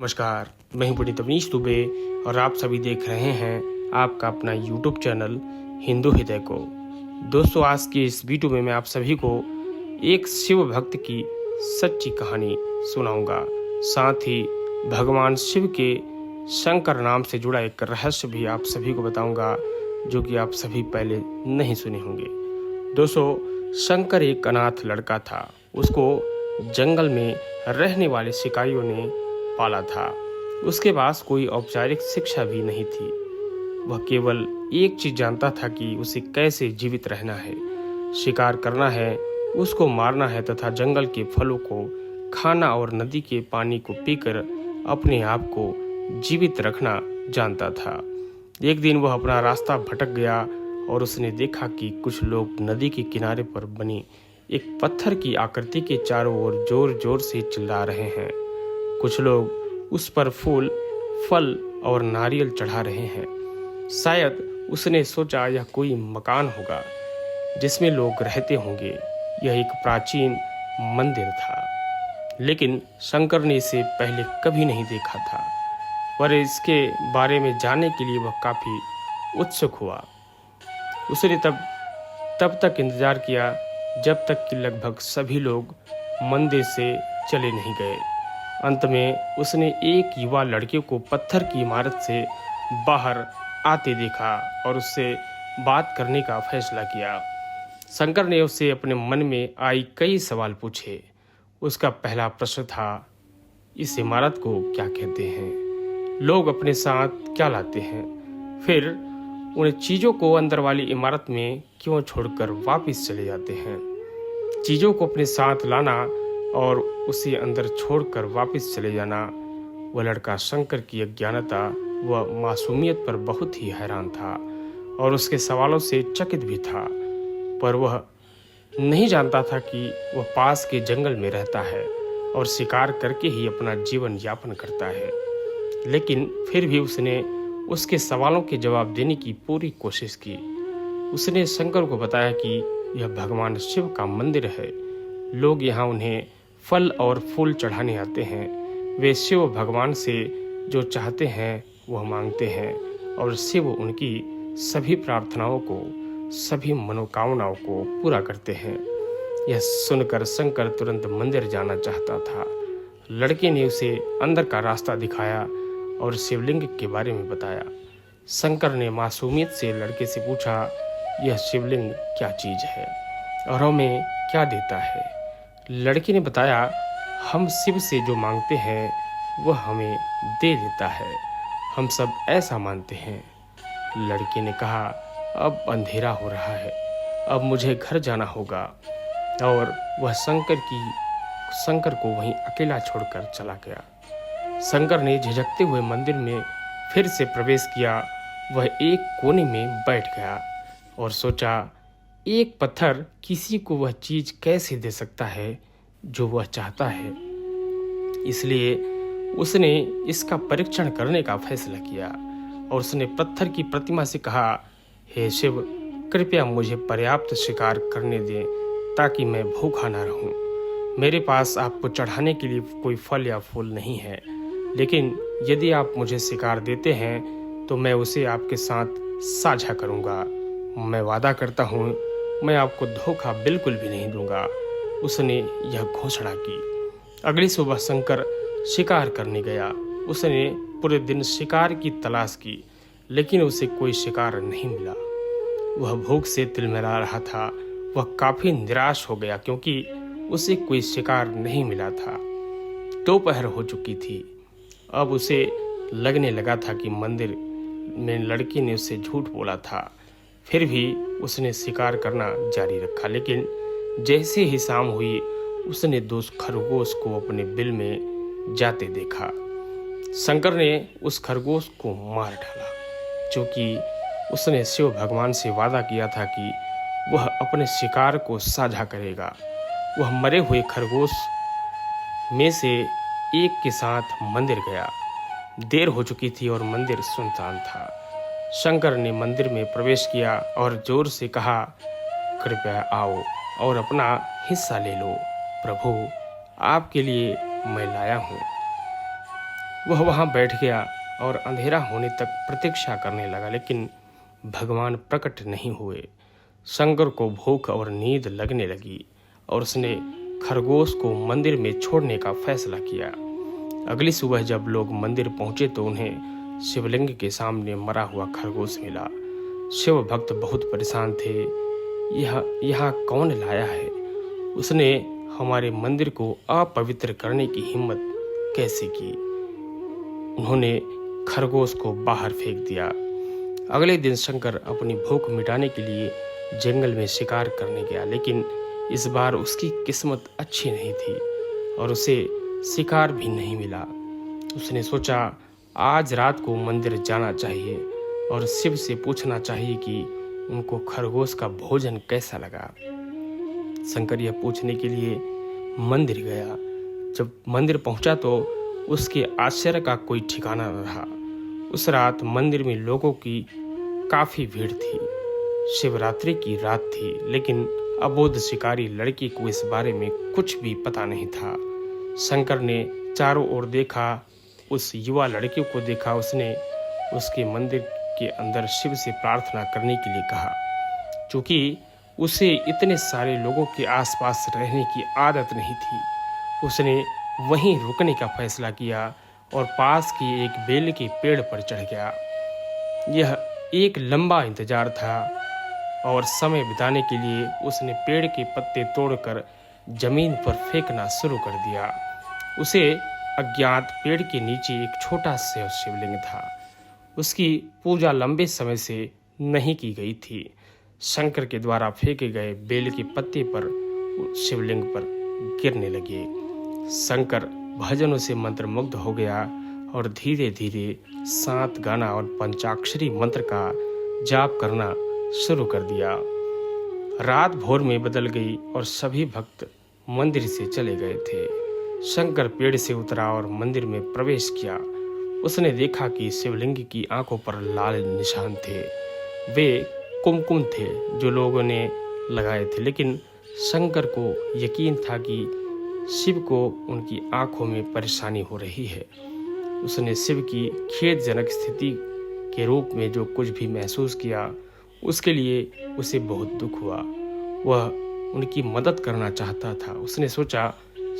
नमस्कार, मैं हूं पंडित अवनीश दुबे और आप सभी देख रहे हैं आपका अपना यूट्यूब चैनल हिंदू हृदय को। दोस्तों, आज की इस वीडियो में मैं आप सभी को एक शिव भक्त की सच्ची कहानी सुनाऊंगा। साथ ही भगवान शिव के शंकर नाम से जुड़ा एक रहस्य भी आप सभी को बताऊंगा, जो कि आप सभी पहले नहीं सुने होंगे। दोस्तों, शंकर एक अनाथ लड़का था। उसको जंगल में रहने वाले शिकारियों ने पाला था। उसके पास कोई औपचारिक शिक्षा भी नहीं थी। वह केवल एक चीज जानता था कि उसे कैसे जीवित रहना है, शिकार करना है, उसको मारना है तथा जंगल के फलों को खाना और नदी के पानी को पीकर अपने आप को जीवित रखना जानता था। एक दिन वह अपना रास्ता भटक गया और उसने देखा कि कुछ लोग नदी के किनारे पर बनी एक पत्थर की आकृति के चारों ओर जोर जोर से चिल्ला रहे हैं। कुछ लोग उस पर फूल, फल और नारियल चढ़ा रहे हैं। शायद उसने सोचा यह कोई मकान होगा जिसमें लोग रहते होंगे। यह एक प्राचीन मंदिर था, लेकिन शंकर ने इसे पहले कभी नहीं देखा था, पर इसके बारे में जानने के लिए वह काफी उत्सुक हुआ। उसने तब तक इंतजार किया जब तक कि लगभग सभी लोग मंदिर से चले नहीं गए। अंत में उसने एक युवा लड़के को पत्थर की इमारत से बाहर आते देखा और उससे बात करने का फैसला किया। शंकर ने उससे अपने मन में आई कई सवाल पूछे। उसका पहला प्रश्न था, इस इमारत को क्या कहते हैं? लोग अपने साथ क्या लाते हैं? फिर उन चीज़ों को अंदर वाली इमारत में क्यों छोड़कर वापस चले जाते हैं? चीज़ों को अपने साथ लाना और उसे अंदर छोड़कर वापस चले जाना। वह लड़का शंकर की अज्ञानता व मासूमियत पर बहुत ही हैरान था और उसके सवालों से चकित भी था, पर वह नहीं जानता था कि वह पास के जंगल में रहता है और शिकार करके ही अपना जीवन यापन करता है। लेकिन फिर भी उसने उसके सवालों के जवाब देने की पूरी कोशिश की। उसने शंकर को बताया कि यह भगवान शिव का मंदिर है। लोग यहाँ उन्हें फल और फूल चढ़ाने आते हैं। वे शिव भगवान से जो चाहते हैं वह मांगते हैं और शिव उनकी सभी प्रार्थनाओं को, सभी मनोकामनाओं को पूरा करते हैं। यह सुनकर शंकर तुरंत मंदिर जाना चाहता था। लड़के ने उसे अंदर का रास्ता दिखाया और शिवलिंग के बारे में बताया। शंकर ने मासूमियत से लड़के से पूछा, यह शिवलिंग क्या चीज है और हमें क्या देता है? लड़के ने बताया, हम शिव से जो मांगते हैं वह हमें दे देता है। हम सब ऐसा मानते हैं। लड़के ने कहा, अब अंधेरा हो रहा है, अब मुझे घर जाना होगा। और वह शंकर को वहीं अकेला छोड़कर चला गया। शंकर ने झिझकते हुए मंदिर में फिर से प्रवेश किया। वह एक कोने में बैठ गया और सोचा, एक पत्थर किसी को वह चीज कैसे दे सकता है जो वह चाहता है। इसलिए उसने इसका परीक्षण करने का फैसला किया और उसने पत्थर की प्रतिमा से कहा, हे शिव, कृपया मुझे पर्याप्त शिकार करने दें ताकि मैं भूखा न रहूं। मेरे पास आपको चढ़ाने के लिए कोई फल या फूल नहीं है, लेकिन यदि आप मुझे शिकार देते हैं तो मैं उसे आपके साथ साझा करूंगा। मैं वादा करता हूं, मैं आपको धोखा बिल्कुल भी नहीं दूंगा। उसने यह घोषणा की। अगली सुबह शंकर शिकार करने गया। उसने पूरे दिन शिकार की तलाश की, लेकिन उसे कोई शिकार नहीं मिला। वह भूख से तिलमिला रहा था। वह काफी निराश हो गया क्योंकि उसे कोई शिकार नहीं मिला था। दोपहर हो चुकी थी। अब उसे लगने लगा था कि मंदिर में लड़के ने उसे झूठ बोला था। फिर भी उसने शिकार करना जारी रखा, लेकिन जैसे ही शाम हुई उसने 2 खरगोश को अपने बिल में जाते देखा। शंकर ने उस खरगोश को मार डाला, क्योंकि उसने शिव भगवान से वादा किया था कि वह अपने शिकार को साझा करेगा। वह मरे हुए खरगोश में से एक के साथ मंदिर गया। देर हो चुकी थी और मंदिर सुनसान था। शंकर ने मंदिर में प्रवेश किया और जोर से कहा, कृपया आओ और अपना हिस्सा ले लो। प्रभु, आपके लिए मैं लाया हूँ। वह वहाँ बैठ गया और अंधेरा होने तक प्रतीक्षा करने लगा, लेकिन भगवान प्रकट नहीं हुए। शंकर को भूख और नींद लगने लगी और उसने खरगोश को मंदिर में छोड़ने का फैसला किया। अगली सुबह जब लोग मंदिर पहुंचे तो उन्हें शिवलिंग के सामने मरा हुआ खरगोश मिला। शिव भक्त बहुत परेशान थे। यह यहाँ कौन लाया है? उसने हमारे मंदिर को अपवित्र करने की हिम्मत कैसे की? उन्होंने खरगोश को बाहर फेंक दिया। अगले दिन शंकर अपनी भूख मिटाने के लिए जंगल में शिकार करने गया, लेकिन इस बार उसकी किस्मत अच्छी नहीं थी और उसे शिकार भी नहीं मिला। उसने सोचा आज रात को मंदिर जाना चाहिए और शिव से पूछना चाहिए कि उनको खरगोश का भोजन कैसा लगा। शंकर यह पूछने के लिए मंदिर गया। जब मंदिर पहुंचा तो उसके आश्चर्य का कोई ठिकाना न रहा। उस रात मंदिर में लोगों की काफी भीड़ थी। शिवरात्रि की रात थी, लेकिन अबोध शिकारी लड़की को इस बारे में कुछ भी पता नहीं था। शंकर ने चारों ओर देखा, उस युवा लड़की को देखा। उसने उसके मंदिर के अंदर शिव से प्रार्थना करने के लिए कहा। क्योंकि उसे इतने सारे लोगों के आसपास रहने की आदत नहीं थी, उसने वहीं रुकने का फैसला किया और पास के एक बेल के पेड़ पर चढ़ गया। यह एक लंबा इंतजार था और समय बिताने के लिए उसने पेड़ के पत्ते तोड़कर जमीन पर फेंकना शुरू कर दिया। उसे अज्ञात पेड़ के नीचे एक छोटा सा शिवलिंग था। उसकी पूजा लंबे समय से नहीं की गई थी। शंकर के द्वारा फेंके गए बेल के पत्ते पर शिवलिंग पर गिरने लगे। शंकर भजनों से मंत्रमुग्ध हो गया और धीरे धीरे 7 गाना और पंचाक्षरी मंत्र का जाप करना शुरू कर दिया। रात भोर में बदल गई और सभी भक्त मंदिर से चले गए थे। शंकर पेड़ से उतरा और मंदिर में प्रवेश किया। उसने देखा कि शिवलिंग की आंखों पर लाल निशान थे। वे कुमकुम थे जो लोगों ने लगाए थे, लेकिन शंकर को यकीन था कि शिव को उनकी आंखों में परेशानी हो रही है। उसने शिव की खेदजनक स्थिति के रूप में जो कुछ भी महसूस किया, उसके लिए उसे बहुत दुख हुआ। वह उनकी मदद करना चाहता था। उसने सोचा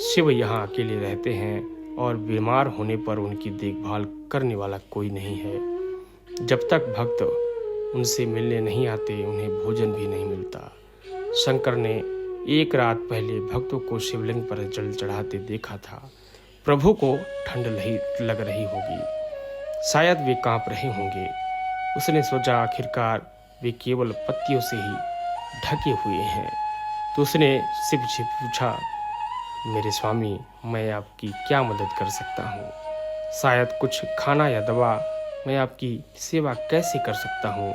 शिव यहाँ अकेले रहते हैं और बीमार होने पर उनकी देखभाल करने वाला कोई नहीं है। जब तक भक्त उनसे मिलने नहीं आते, उन्हें भोजन भी नहीं मिलता। शंकर ने एक रात पहले भक्तों को शिवलिंग पर जल चढ़ाते देखा था। प्रभु को ठंड लग रही होगी, शायद वे कांप रहे होंगे। उसने सोचा आखिरकार वे केवल पत्तियों से ही ढके हुए हैं। तो उसने शिव से पूछा, मेरे स्वामी, मैं आपकी क्या मदद कर सकता हूँ? शायद कुछ खाना या दवा। मैं आपकी सेवा कैसे कर सकता हूँ?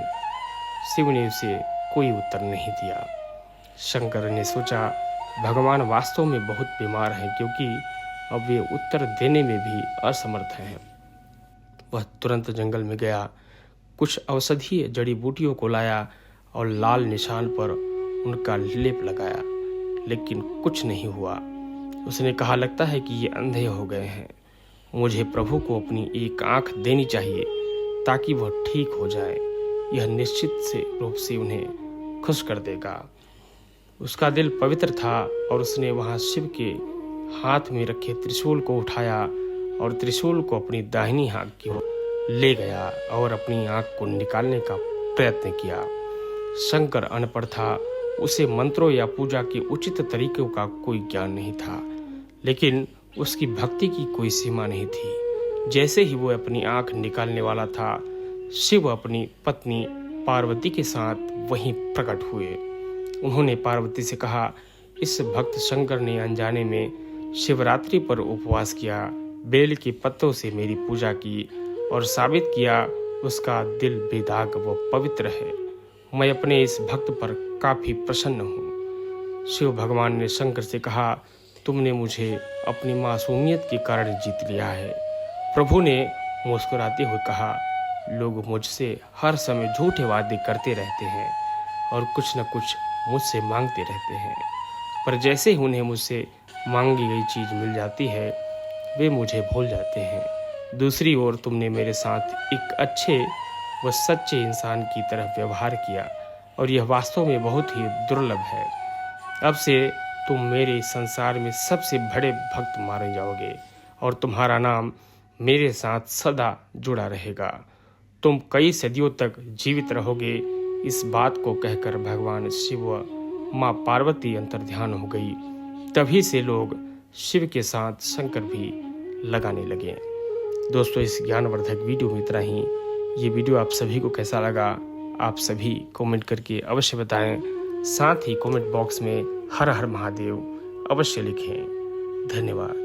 शिव ने उसे कोई उत्तर नहीं दिया। शंकर ने सोचा भगवान वास्तव में बहुत बीमार हैं, क्योंकि अब वे उत्तर देने में भी असमर्थ हैं। वह तुरंत जंगल में गया, कुछ औषधीय जड़ी बूटियों को लाया और लाल निशान पर उनका लेप लगाया, लेकिन कुछ नहीं हुआ। उसने कहा, लगता है कि ये अंधे हो गए हैं। मुझे प्रभु को अपनी एक आंख देनी चाहिए ताकि वह ठीक हो जाए। यह निश्चित से रूप से उन्हें खुश कर देगा। उसका दिल पवित्र था और उसने वहां शिव के हाथ में रखे त्रिशूल को उठाया और त्रिशूल को अपनी दाहिनी हाथ की ओर ले गया और अपनी आंख को निकालने का प्रयत्न किया। शंकर अनपढ़ था, उसे मंत्रों या पूजा के उचित तरीकों का कोई ज्ञान नहीं था, लेकिन उसकी भक्ति की कोई सीमा नहीं थी। जैसे ही वो अपनी आंख निकालने वाला था, शिव अपनी पत्नी पार्वती के साथ वहीं प्रकट हुए। उन्होंने पार्वती से कहा, इस भक्त शंकर ने अनजाने में शिवरात्रि पर उपवास किया, बेल के पत्तों से मेरी पूजा की और साबित किया उसका दिल बेदाग व पवित्र है। मैं अपने इस भक्त पर काफी प्रसन्न हूँ। शिव भगवान ने शंकर से कहा, तुमने मुझे अपनी मासूमियत के कारण जीत लिया है। प्रभु ने मुस्कुराते हुए कहा, लोग मुझसे हर समय झूठे वादे करते रहते हैं और कुछ न कुछ मुझसे मांगते रहते हैं, पर जैसे ही उन्हें मुझसे मांगी गई चीज मिल जाती है, वे मुझे भूल जाते हैं। दूसरी ओर तुमने मेरे साथ एक अच्छे व सच्चे इंसान की तरह व्यवहार किया और यह वास्तव में बहुत ही दुर्लभ है। अब से तुम मेरे संसार में सबसे बड़े भक्त माने जाओगे और तुम्हारा नाम मेरे साथ सदा जुड़ा रहेगा। तुम कई सदियों तक जीवित रहोगे। इस बात को कहकर भगवान शिव व माँ पार्वती अंतर्ध्यान हो गई। तभी से लोग शिव के साथ शंकर भी लगाने लगे। दोस्तों, इस ज्ञानवर्धक वीडियो में इतना ही। ये वीडियो आप सभी को कैसा लगा, आप सभी कमेंट करके अवश्य बताएं। साथ ही कमेंट बॉक्स में हर हर महादेव अवश्य लिखें। धन्यवाद।